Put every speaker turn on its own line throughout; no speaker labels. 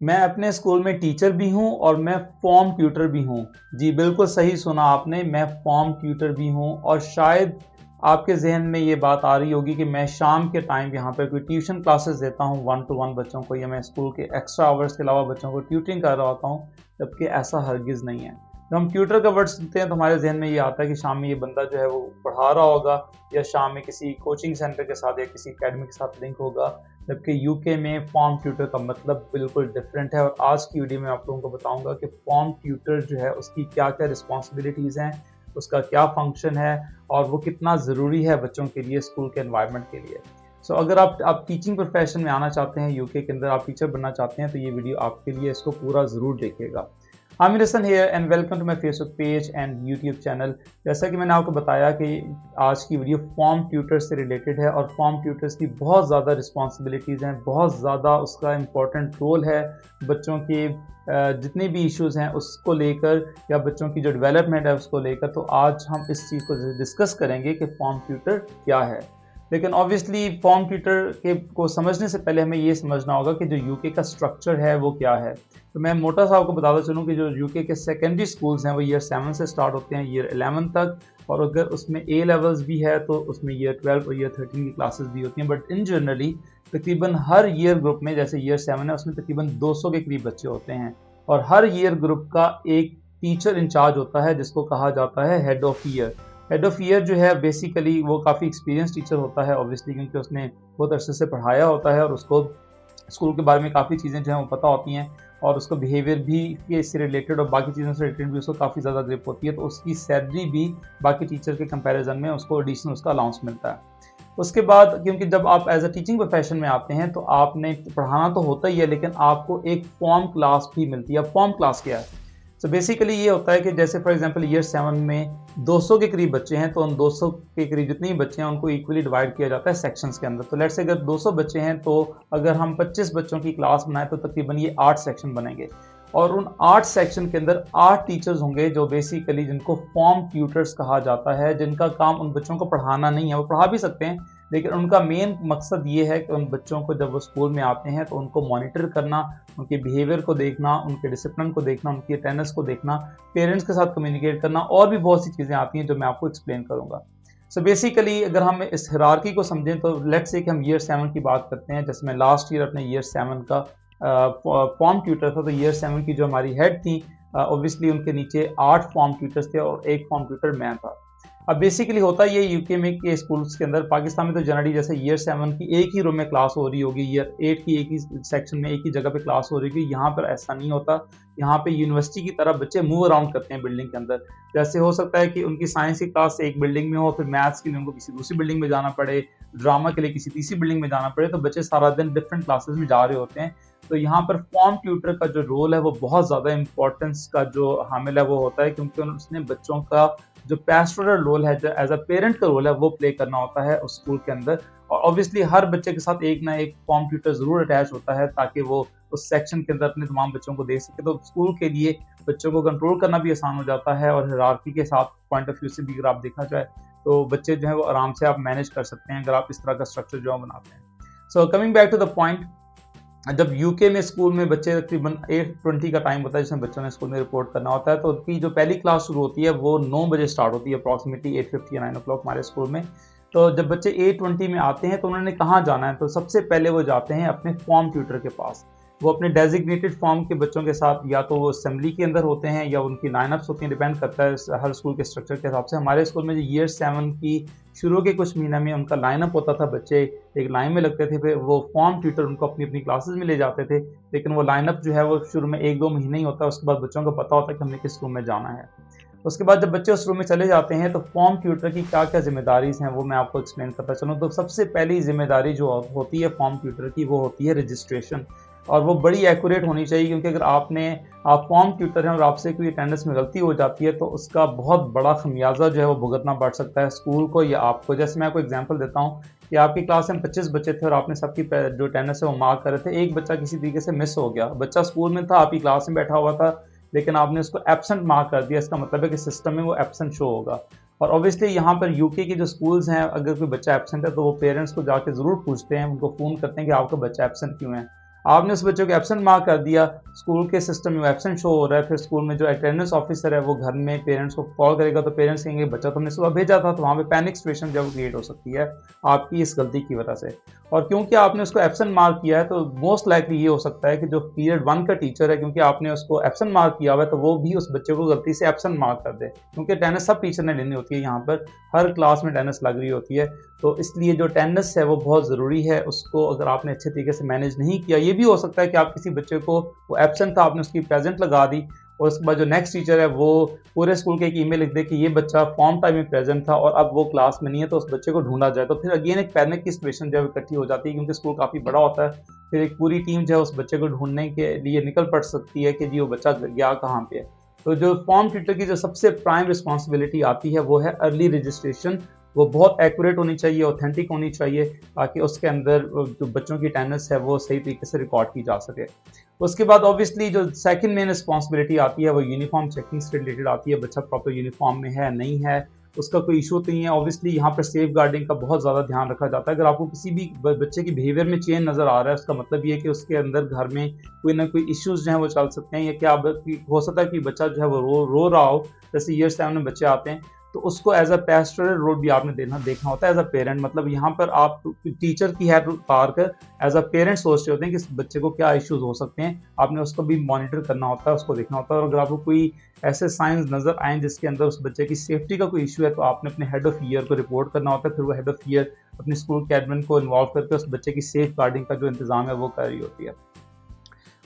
मैं अपने स्कूल में टीचर भी हूँ और मैं फॉर्म ट्यूटर भी हूँ। जी बिल्कुल सही सुना आपने, मैं फॉर्म ट्यूटर भी हूँ। और शायद आपके जहन में ये बात आ रही होगी कि मैं शाम के टाइम यहाँ पर कोई ट्यूशन क्लासेस देता हूँ 1-to-1 बच्चों को, या मैं स्कूल के एक्स्ट्रा आवर्स के अलावा बच्चों को ट्यूटरिंग कर रहा होता हूँ, जबकि ऐसा हरगिज़ नहीं है। जब हम ट्यूटर का वर्ड सुनते हैं तो हमारे जहन में ये आता है कि शाम में ये बंदा जो है वो पढ़ा रहा होगा, या शाम में किसी कोचिंग सेंटर के साथ या किसी अकेडमी के साथ लिंक होगा। जबकि यूके में फॉर्म ट्यूटर का मतलब बिल्कुल डिफरेंट है। और आज की वीडियो में आप लोगों को बताऊंगा कि फॉर्म ट्यूटर जो है उसकी क्या क्या रिस्पॉन्सिबिलिटीज़ हैं, उसका क्या फंक्शन है, और वो कितना ज़रूरी है बच्चों के लिए, स्कूल के एनवायरनमेंट के लिए। अगर आप टीचिंग प्रोफेशन में आना चाहते हैं, यूके के अंदर आप टीचर बनना चाहते हैं, तो ये वीडियो आपके लिए, इसको पूरा ज़रूर देखिएगा। Aamir Hasan here and welcome to my Facebook page and YouTube channel. जैसा कि मैंने आपको बताया कि आज की वीडियो फॉर्म ट्यूटर्स से रिलेटेड है, और फॉर्म ट्यूटर्स की बहुत ज़्यादा रिस्पॉन्सिबिलिटीज़ हैं, बहुत ज़्यादा उसका इम्पोर्टेंट रोल है बच्चों के जितने भी इश्यूज़ हैं उसको लेकर, या बच्चों की जो डेवलपमेंट है उसको लेकर। तो आज हम इस चीज़ को डिस्कस करेंगे कि फॉर्म ट्यूटर क्या है। लेकिन ऑब्वियसली फॉर्म ट्यूटर के को समझने से पहले हमें ये समझना होगा कि जो यूके का स्ट्रक्चर है वो क्या है। तो मैं मोटा सा आपको बताता चलूँ कि जो यूके के सेकेंडरी स्कूल्स हैं वो ईयर 7 से स्टार्ट होते हैं ईयर 11 तक, और अगर उसमें ए लेवल्स भी है तो उसमें ईयर 12 और ईयर 13 की क्लासेस भी होती हैं। बट इन जनरली तकरीबन हर ईयर ग्रुप में, जैसे ईयर 7 है उसमें तकरीबन 200 के करीब बच्चे होते हैं, और हर ईयर ग्रुप का एक टीचर इंचार्ज होता है जिसको कहा जाता है head of year. Head of year जो है बेसिकली वो काफ़ी एक्सपीरियंस टीचर होता है, ऑब्वियसली क्योंकि उसने बहुत अरसे से पढ़ाया होता है और उसको स्कूल के बारे में काफ़ी चीज़ें जो हैं वो पता होती हैं, और उसको बिहेवियर भी के इससे रिलेटेड और बाकी चीज़ों से रिलेटेड भी उसको काफ़ी ज़्यादा ग्रिप होती है। तो उसकी सैलरी भी बाकी टीचर के कंपैरिजन में उसको एडिशनल उसका अलाउंस मिलता है। उसके बाद क्योंकि जब आप एज अ टीचिंग प्रोफेशन में आते हैं तो आपने पढ़ाना तो होता ही है, लेकिन आपको एक फॉर्म क्लास भी मिलती है। फॉर्म क्लास क्या है? बेसिकली ये होता है कि जैसे फॉर एग्जांपल ईयर 7 में 200 के करीब बच्चे हैं, तो उन 200 के करीब जितने भी बच्चे हैं उनको इक्वली डिवाइड किया जाता है सेक्शंस के अंदर। तो लेट्स से अगर 200 बच्चे हैं तो अगर हम 25 बच्चों की क्लास बनाएं तो तकरीबन ये 8 सेक्शन बनेंगे, और उन 8 सेक्शन के अंदर 8 टीचर्स होंगे जो बेसिकली जिनको फॉर्म ट्यूटर्स कहा जाता है, जिनका काम उन बच्चों को पढ़ाना नहीं है। वो पढ़ा भी सकते हैं, लेकिन उनका मेन मकसद ये है कि उन बच्चों को जब वो स्कूल में आते हैं तो उनको मॉनिटर करना, उनके बिहेवियर को देखना, उनके डिसिप्लिन को देखना, उनकी अटेंडेंस को देखना, पेरेंट्स के साथ कम्युनिकेट करना, और भी बहुत सी चीज़ें आती हैं जो मैं आपको एक्सप्लेन करूँगा। बेसिकली अगर हम इस हिरार्की को समझें तो लेट्स से कि हम ईयर 7 की बात करते हैं। जैसे मैं लास्ट ईयर अपने ईयर 7 का फॉर्म ट्यूटर था, तो ईयर 7 की जो हमारी हेड थी, ऑब्वियसली उनके नीचे 8 फॉर्म ट्यूटर्स थे और एक फॉर्म ट्यूटर मैं था। अब बेसिकली होता ये यूके में के स्कूल्स के अंदर, पाकिस्तान में तो जनरली जैसे ईयर 7 की एक ही रूम में क्लास हो रही होगी, ईयर 8 की एक ही सेक्शन में एक ही जगह पे क्लास हो रही होगी। यहाँ पर ऐसा नहीं होता। यहाँ पे यूनिवर्सिटी की तरह बच्चे मूव अराउंड करते हैं बिल्डिंग के अंदर। जैसे हो सकता है कि उनकी साइंस की क्लास एक बिल्डिंग में हो, फिर मैथ्स के लिए उनको किसी दूसरी बिल्डिंग में जाना पड़े, ड्रामा के लिए किसी तीसरी बिल्डिंग में जाना पड़े, तो बच्चे सारा दिन डिफरेंट क्लासेस में जा रहे होते हैं। तो यहाँ पर फॉर्म ट्यूटर का जो रोल है वो बहुत ज़्यादा इंपॉर्टेंस का जो हामिल है वो होता है, क्योंकि उसने बच्चों का जो पैस्टोरल रोल है, जो एज अ पेरेंट का रोल है, वो प्ले करना होता है उस स्कूल के अंदर। और ऑब्वियसली हर बच्चे के साथ एक ना एक फॉर्म ट्यूटर ज़रूर अटैच होता है, ताकि वो उस सेक्शन के अंदर अपने तमाम बच्चों को देख सके। तो स्कूल के लिए बच्चों को कंट्रोल करना भी आसान हो जाता है, और हिरार्की के साथ पॉइंट ऑफ व्यू से भी अगर आप देखा जाए तो बच्चे जो है वो आराम से आप मैनेज कर सकते हैं अगर आप इस तरह का स्ट्रक्चर जो बनाते हैं। Coming back to the point, जब यूके में स्कूल में बच्चे तकरीबन 8:20 का टाइम होता है जिसमें बच्चों ने स्कूल में रिपोर्ट करना होता है, तो उनकी जो पहली क्लास शुरू होती है वो 9 बजे स्टार्ट होती है, अप्रॉक्सीमेटली 8:50 या 9 o'clock हमारे स्कूल में। तो जब बच्चे 8:20 में आते हैं तो उन्होंने कहाँ जाना है, तो सबसे पहले वो जाते हैं अपने फॉर्म ट्यूटर के पास। वो अपने डेजिग्नेटेड फॉर्म के बच्चों के साथ, या तो वो असेंबली के अंदर होते हैं या उनकी लाइनअप्स होती हैं, डिपेंड करता है हर स्कूल के स्ट्रक्चर के हिसाब से। हमारे स्कूल में जो ईयर 7 की शुरू के कुछ महीने में उनका लाइनअप होता था, बच्चे एक लाइन में लगते थे, फिर वो फॉर्म ट्यूटर उनको अपनी अपनी क्लासेस में ले जाते थे। लेकिन वो लाइनअप जो है वो शुरू में 1-2 महीने ही होता है, उसके बाद बच्चों को पता होता है कि हमने किस रूम में जाना है। उसके बाद जब बच्चे उस रूम में चले जाते हैं तो फॉर्म ट्यूटर की क्या क्या जिम्मेदारीज हैं वो मैं आपको एक्सप्लेन करता चलूँ। तो सबसे पहली जिम्मेदारी जो होती है फॉर्म ट्यूटर की, वो होती है रजिस्ट्रेशन, और वो बड़ी एक्यूरेट होनी चाहिए, क्योंकि अगर आप फॉर्म ट्यूटर हैं और आपसे कोई अटेंडेंस में गलती हो जाती है तो उसका बहुत बड़ा खमियाजा जो है वो भुगतना पड़ सकता है स्कूल को या आपको। जैसे मैं आपको एग्जांपल देता हूँ कि आपकी क्लास में 25 बच्चे थे और आपने सबकी जो अटेंडेंस है वो मार्क कर रहे थे, एक बच्चा किसी तरीके से मिस हो गया, बच्चा स्कूल में था, आपकी क्लास में बैठा हुआ था, लेकिन आपने उसको एब्सेंट मार्क कर दिया। इसका मतलब है कि सिस्टम में वो एब्सेंट शो होगा। और ऑब्वियसली यहाँ पर यूके के जो स्कूल्स हैं, अगर कोई बच्चा एब्सेंट है तो वो पेरेंट्स को जाके ज़रूर पूछते हैं, उनको फ़ोन करते हैं कि आपका बच्चा एब्सेंट क्यों है। आपने उस बच्चे को एब्सेंट मार्क कर दिया, स्कूल के सिस्टम में एब्सेंट शो हो रहा है, फिर स्कूल में जो अटेंडेंस ऑफिसर है वो घर में पेरेंट्स को कॉल करेगा, तो पेरेंट्स कहेंगे बच्चा तुमने सुबह भेजा था, तो वहाँ पे पैनिक सिचुएशन जो क्रिएट हो सकती है आपकी इस गलती की वजह से। और क्योंकि आपने उसको एब्सेंट मार्क किया है, तो मोस्ट लाइकली ये हो सकता है कि जो पीरियड 1 का टीचर है, क्योंकि आपने उसको एब्सेंट मार्क किया हुआ है, तो वो भी उस बच्चे को गलती से एब्सेंट मार्क कर दे, क्योंकि अटेंडेंस सब टीचर ने लेनी होती है, यहाँ पर हर क्लास में अटेंडेंस लग रही होती है। तो इसलिए जो अटेंडेंस है वो बहुत ज़रूरी है, उसको अगर आपने अच्छे तरीके से मैनेज नहीं किया, ये भी हो सकता है कि आप किसी बच्चे को वो एब्सेंट था, आपने उसकी प्रेजेंट लगा दी, और उसके बाद जो नेक्स्ट टीचर है वो पूरे स्कूल के एक ईमेल लिख दे कि ये बच्चा फॉर्म टाइम में प्रेजेंट था और अब वो क्लास में नहीं है, तो उस बच्चे को ढूंढा जाए। तो फिर अगेन एक पैनिक की सिचुएशन जो है इकट्ठी हो जाती है, क्योंकि स्कूल काफ़ी बड़ा होता है, फिर एक पूरी टीम जो है उस बच्चे को ढूंढने के लिए निकल पड़ सकती है कि जी वो बच्चा गया कहाँ पे है। तो जो फॉर्म ट्यूटर की जो सबसे प्राइम रिस्पॉन्सिबिलिटी आती है वो है अर्ली रजिस्ट्रेशन। वो बहुत एक्यूरेट होनी चाहिए, ऑथेंटिक होनी चाहिए, ताकि उसके अंदर जो बच्चों की अटेंडेंस है वो सही तरीके से रिकॉर्ड की जा सके। उसके बाद ऑब्वियसली जो सेकंड मेन रिस्पॉन्सिबिलिटी आती है वो यूनिफॉर्म चेकिंग से रिलेटेड आती है। बच्चा प्रॉपर यूनिफॉर्म में है नहीं है, उसका कोई इशू तो नहीं है। ऑब्वियसली यहाँ पर सेफ गार्डिंग का बहुत ज़्यादा ध्यान रखा जाता है। अगर आपको किसी भी बच्चे की बिहेवियर में चेंज नज़र आ रहा है, उसका मतलब ये है कि उसके अंदर घर में कोई ना कोई इश्यूज जो है वो चल सकते हैं, या क्या हो सकता है कि बच्चा जो है वो रो रहा हो, जैसे ईयर 7 में बच्चे आते हैं, तो उसको एज अ पेस्टोरल रोल भी आपने देखना होता है एज अ पेरेंट। मतलब यहाँ पर आप टीचर की हेड पार कर एज अ पेरेंट सोच रहे होते हैं कि इस बच्चे को क्या इश्यूज हो सकते हैं, आपने उसको भी मॉनिटर करना होता है, उसको देखना होता है। और अगर आपको कोई ऐसे साइंस नजर आए जिसके अंदर उस बच्चे की सेफ्टी का कोई इशू है, तो आपने अपने हेड ऑफ ईयर को रिपोर्ट करना होता है। फिर वो हेड ऑफ ईयर अपने स्कूल के एडमिन को इन्वॉल्व करके उस बच्चे की सेफ गार्डिंग का जो इंतजाम है वो कर रही होती है।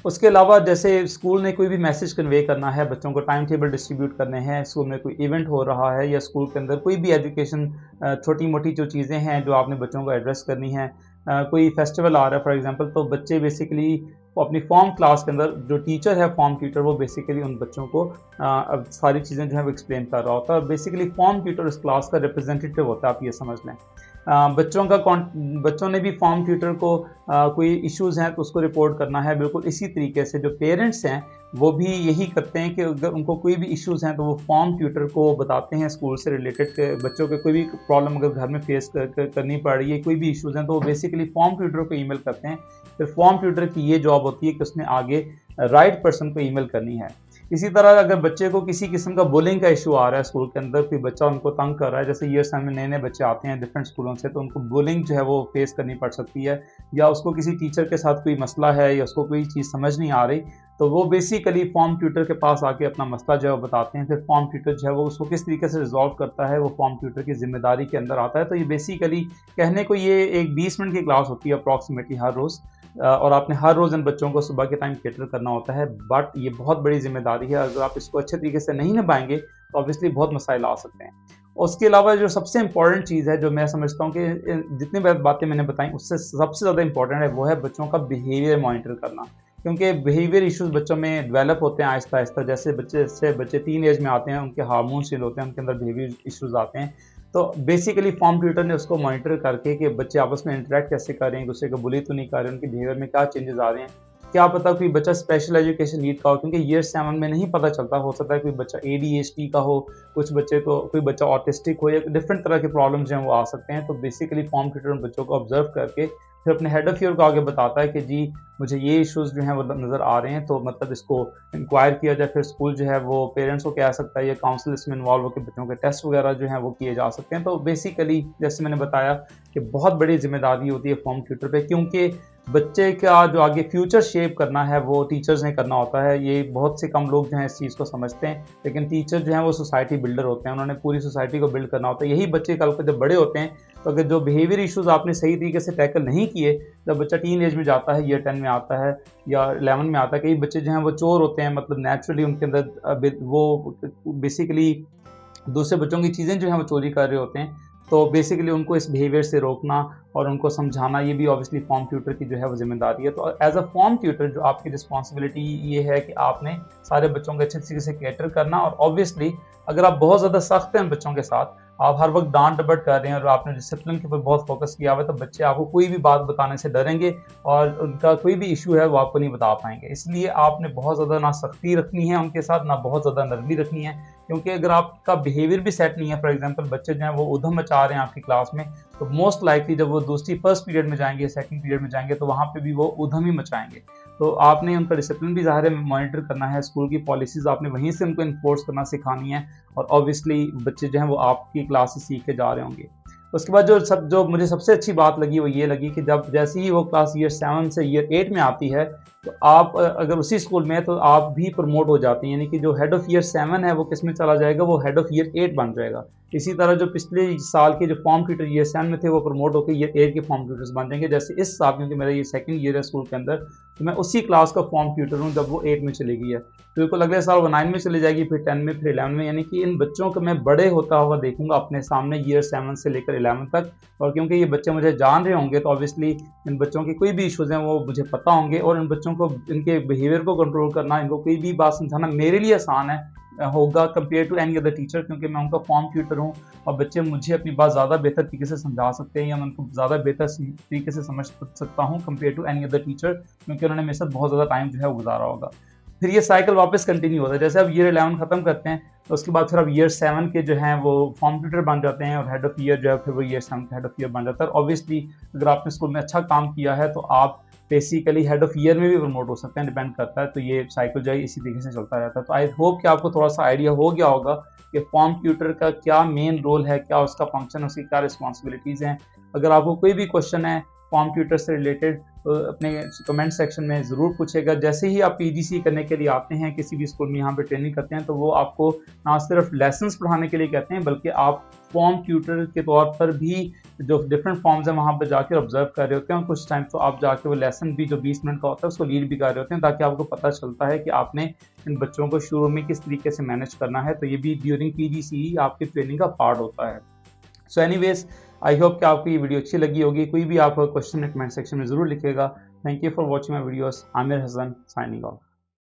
उसके अलावा जैसे स्कूल ने कोई भी मैसेज कन्वे करना है, बच्चों को टाइम टेबल डिस्ट्रीब्यूट करने हैं, स्कूल में कोई इवेंट हो रहा है, या स्कूल के अंदर कोई भी एजुकेशन छोटी मोटी जो चीज़ें हैं जो आपने बच्चों को एड्रेस करनी है, कोई फेस्टिवल आ रहा है फॉर एग्जांपल, तो बच्चे बेसिकली अपनी फॉर्म क्लास के अंदर जो टीचर है फॉर्म ट्यूटर, वो बेसिकली उन बच्चों को अब सारी चीज़ें जो है वो एक्सप्लेन कर रहा होता है। बेसिकली फॉर्म ट्यूटर उस क्लास का रिप्रेजेंटेटिव होता है, आप ये समझ लें। बच्चों ने भी फॉर्म ट्यूटर को कोई इश्यूज़ हैं तो उसको रिपोर्ट करना है। बिल्कुल इसी तरीके से जो पेरेंट्स हैं वो भी यही करते हैं कि अगर उनको कोई भी इश्यूज़ हैं तो वो फॉर्म ट्यूटर को बताते हैं। स्कूल से रिलेटेड के बच्चों के कोई भी प्रॉब्लम अगर घर में फेस करनी पड़ रही है, कोई भी इश्यूज़ हैं, तो वो बेसिकली फॉर्म ट्यूटर को ईमेल करते हैं। फिर फॉर्म ट्यूटर की ये जॉब होती है कि उसने आगे राइट पर्सन को ईमेल करनी है। इसी तरह अगर बच्चे को किसी किस्म का बुलिंग का इशू आ रहा है स्कूल के अंदर, कोई बच्चा उनको तंग कर रहा है, जैसे ईयर 7 में नए नए बच्चे आते हैं डिफरेंट स्कूलों से, तो उनको बुलिंग जो है वो फेस करनी पड़ सकती है, या उसको किसी टीचर के साथ कोई मसला है, या उसको कोई चीज़ समझ नहीं आ रही, तो वो बेसिकली फॉर्म ट्यूटर के पास आके अपना मसला जो है वो बताते हैं। फिर फॉर्म ट्यूटर जो है वो उसको किस तरीके से रिजॉल्व करता है, वो फॉर्म ट्यूटर की जिम्मेदारी के अंदर आता है। तो ये बेसिकली कहने को ये एक 20 मिनट की क्लास होती है अप्रॉक्सीमेटली हर रोज़, और आपने हर रोज़ इन बच्चों को सुबह के टाइम कैटर करना होता है। बट ये बहुत बड़ी जिम्मेदारी है, अगर आप इसको अच्छे तरीके से नहीं निभाएंगे तो ऑब्वियसली बहुत मसाइल आ सकते हैं। उसके अलावा जो सबसे इंपॉर्टेंट चीज़ है, जो मैं समझता हूँ कि जितनी बातें मैंने बताई उससे सबसे ज़्यादा इंपॉर्टेंट है, वो है बच्चों का बिहेवियर मॉनिटर करना। क्योंकि बिहेवियर इश्यूज बच्चों में डेवलप होते हैं आहिस्ता आहिस्ता, जैसे बच्चे टीन एज में आते हैं, उनके हार्मोन चेंज होते हैं, उनके अंदर बिहेवियर इश्यूज आते हैं। तो बेसिकली फॉर्म ट्यूटर ने उसको मॉनिटर करके कि बच्चे आपस में इंटरेक्ट कैसे कर रहे हैं, एक दूसरे को बुली तो नहीं कर रहे, उनके बिहेवियर में क्या चेंजेस आ रहे हैं, क्या पता कोई बच्चा स्पेशल एजुकेशन नीड का हो, क्योंकि ईयर 7 में नहीं पता चलता, हो सकता है कोई बच्चा ADHD का हो, कुछ बच्चे को कोई बच्चा ऑटिस्टिक हो, या डिफरेंट तरह के प्रॉब्लम्स जो हैं वो आ सकते हैं। तो बेसिकली फॉर्म ट्यूटर उन बच्चों को ऑब्जर्व करके फिर अपने हेड ऑफ ईयर को आगे बताता है कि जी मुझे ये इश्यूज़ जो हैं वो नज़र आ रहे हैं, तो मतलब इसको इंक्वायर किया जाए। फिर स्कूल जो है वो पेरेंट्स को कह सकता है, या काउंसिल इसमें इन्वॉल्व होकर बच्चों के टेस्ट वगैरह जो हैं वो किए जा सकते हैं। तो बेसिकली जैसे मैंने बताया कि बहुत बड़ी जिम्मेदारी होती है फॉर्म ट्यूटर पे, क्योंकि बच्चे का जो आगे फ्यूचर शेप करना है वो टीचर्स ने करना होता है। ये बहुत से कम लोग जो हैं इस चीज़ को समझते हैं, लेकिन टीचर जो हैं वो सोसाइटी बिल्डर होते हैं, उन्होंने पूरी सोसाइटी को बिल्ड करना होता है। यही बच्चे कल को जब बड़े होते हैं, तो अगर जो बिहेवियर इश्यूज़ आपने सही तरीके से टैकल नहीं किए, जब बच्चा टीन एज में जाता है, ईयर 10 में आता है या 11 में आता है, कई बच्चे जो हैं वो चोर होते हैं, मतलब नेचुरली उनके अंदर वो बेसिकली दूसरे बच्चों की चीज़ें जो हैं वो चोरी कर रहे होते हैं। तो बेसिकली उनको इस बिहेवियर से रोकना और उनको समझाना, ये भी ऑब्वियसली फॉर्म ट्यूटर की जो है वो जिम्मेदारी है। तो एज अ फॉर्म ट्यूटर जो आपकी रिस्पॉन्सिबिलिटी ये है कि आपने सारे बच्चों के अच्छे तरीके से कैटर करना, और ऑब्वियसली अगर आप बहुत ज़्यादा सख्त हैं बच्चों के साथ, आप हर वक्त डांट डपट कर रहे हैं और आपने डिसिप्लिन के ऊपर बहुत फोकस किया हुआ है, तो बच्चे आपको कोई भी बात बताने से डरेंगे और उनका कोई भी इशू है वो आपको नहीं बता पाएंगे। इसलिए आपने बहुत ज़्यादा ना सख्ती रखनी है उनके साथ, ना बहुत ज़्यादा नरमी रखनी है, क्योंकि अगर आपका बिहेवियर भी सेट नहीं है, फॉर एग्जांपल बच्चे जो हैं वो उधम मचा रहे हैं आपकी क्लास में, तो मोस्ट लाइकली जब वो दूसरी फर्स्ट पीरियड में जाएंगे, सेकंड पीरियड में जाएंगे, तो वहाँ पे भी वो उधम ही मचाएंगे। तो आपने उनका डिसिप्लिन भी ज़ाहिर है मॉनिटर करना है, स्कूल की पॉलिसीज़ आपने वहीं से उनको इन्फोर्स करना सिखानी है, और ऑब्वियसली बच्चे जो हैं वो आपकी क्लास से सीख के जा रहे होंगे। उसके बाद जो मुझे सबसे अच्छी बात लगी वो ये लगी कि जब जैसे ही वो क्लास ईयर 7 से ईयर 8 में आती है, तो आप अगर उसी स्कूल में है तो आप भी प्रमोट हो जाते हैं, यानी कि जो हेड ऑफ़ ईयर 7 है वो किस में चला जाएगा, वो हेड ऑफ़ ईयर 8 बन जाएगा। इसी तरह जो पिछले साल के जो फॉर्म ट्यूटर ईयर 7 में थे वो प्रमोट होकर ईयर 8 के फॉर्म ट्यूटर्स बन जाएंगे। जैसे इस साल, क्योंकि मेरा ये सेकंड ईयर है स्कूल के अंदर, तो मैं उसी क्लास का फॉर्म ट्यूटर हूँ जब वो 8 में चली गई है। तो बिल्कुल अगले साल वो 9 में चली जाएगी, फिर 10 में, फिर 11 में, यानी कि इन बच्चों को मैं बड़े होता हुआ देखूंगा अपने सामने ईयर 7 से लेकर 11 तक। और क्योंकि ये बच्चे मुझे जान रहे होंगे तो ऑब्वियसली इन बच्चों के कोई भी इश्यूज़ हैं वो मुझे पता होंगे, और इन बच्चों को इनके बिहेवियर को कंट्रोल करना, इनको कोई भी बात समझाना मेरे लिए आसान होगा compare to any other teacher, क्योंकि मैं उनका फॉर्म ट्यूटर हूँ और बच्चे मुझे अपनी बात ज़्यादा बेहतर तरीके से समझा सकते हैं, या मैं उनको ज़्यादा बेहतर तरीके से समझ सकता हूँ compare to any other teacher, क्योंकि उन्होंने मेरे साथ बहुत ज़्यादा टाइम जो है वो गुजारा होगा। फिर ये साइकिल वापस कंटिन्यू होता है, जैसे अब ईयर 11 खत्म करते हैं तो उसके बाद फिर अब ईयर 7 के जो हैं वो फॉर्म ट्यूटर बन जाते हैं, और हेड ऑफ़ ईयर जो है फिर वो ईयर 7 का हेड ऑफ़ ईयर बन जाता है। और ऑब्वियसली अगर आपने स्कूल में अच्छा काम किया है तो आप बेसिकली हेड ऑफ़ ईयर में भी प्रमोट हो सकते हैं, डिपेंड करता है। तो ये साइकिल जो है इसी तरीके से चलता रहता है। तो आई होप कि आपको थोड़ा सा आइडिया हो गया होगा कि फॉर्म ट्यूटर का क्या मेन रोल है, क्या उसका फंक्शन, उसकी क्या रिस्पॉन्सिबिलिटीज़ हैं। अगर आपको कोई भी क्वेश्चन है फॉर्म ट्यूटर से रिलेटेड तो अपने कमेंट सेक्शन में ज़रूर पूछेगा। जैसे ही आप पीजीसी करने के लिए आते हैं, किसी भी स्कूल में यहाँ पे ट्रेनिंग करते हैं, तो वो आपको ना सिर्फ लेसन्स पढ़ाने के लिए कहते हैं, बल्कि आप फॉर्म ट्यूटर के तौर पर भी जो डिफरेंट फॉर्म्स हैं वहाँ पर जाकर ऑब्जर्व कर रहे होते हैं, और कुछ टाइम तो आप जाके वो लेसन भी जो 20 मिनट का होता है उसको लीड भी कर रहे होते हैं, ताकि आपको पता चलता है कि आपने इन बच्चों को शुरू में किस तरीके से मैनेज करना है। तो ये भी ड्यूरिंग पीजीसी आपकी ट्रेनिंग का पार्ट होता है। सो एनीवेज, आई होप कि आपको ये वीडियो अच्छी लगी होगी। कोई भी आपका क्वेश्चन कमेंट सेक्शन में ज़रूर लिखेगा। Thank you for watching my videos. Aamir Hasan signing of.